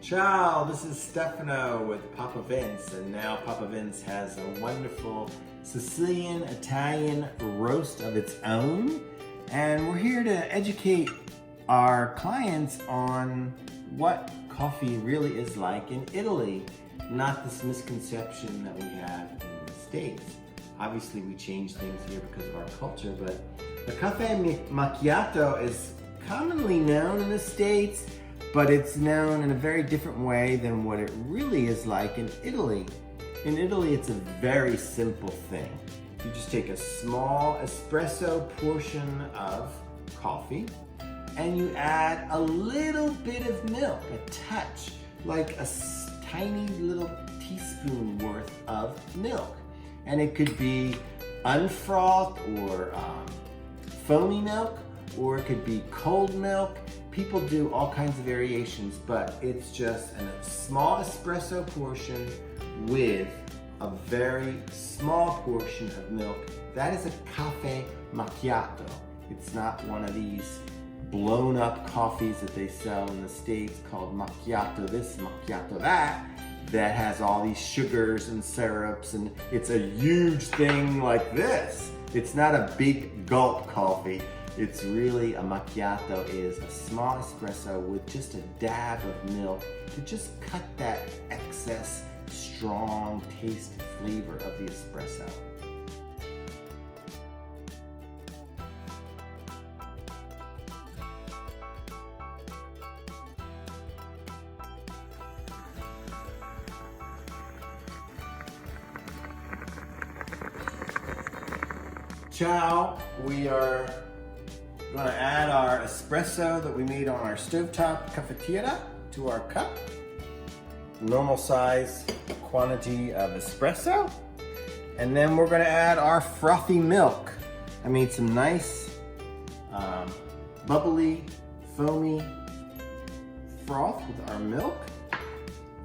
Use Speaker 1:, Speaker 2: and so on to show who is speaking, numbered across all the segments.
Speaker 1: Ciao, this is Stefano with PapaVince, and now PapaVince has a wonderful Sicilian Italian roast of its own, and we're here to educate our clients on what coffee really is like in Italy, not this misconception that we have in the States. Obviously we change things here because of our culture, but the cafe macchiato is commonly known in the States, but it's known in a very different way than what it really is like in Italy. In Italy, it's a very simple thing. You just take a small espresso portion of coffee and you add a little bit of milk, a touch, like a tiny little teaspoon worth of milk. And it could be unfrothed or foamy milk, or it could be cold milk. People do all kinds of variations, but it's just a small espresso portion with a very small portion of milk. That is a cafe macchiato. It's not one of these blown up coffees that they sell in the States called macchiato this, macchiato that has all these sugars and syrups, and it's a huge thing like this. It's not a big gulp coffee. It's really a macchiato is a small espresso with just a dab of milk to just cut that excess strong taste flavor of the espresso. Ciao, we are going to add our espresso that we made on our stovetop cafetiera to our cup. Normal size quantity of espresso. And then we're going to add our frothy milk. I made some nice bubbly, foamy froth with our milk.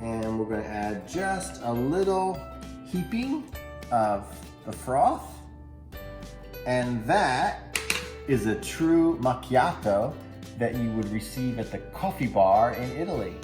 Speaker 1: And we're going to add just a little heaping of the froth. And that is a true macchiato that you would receive at the coffee bar in Italy.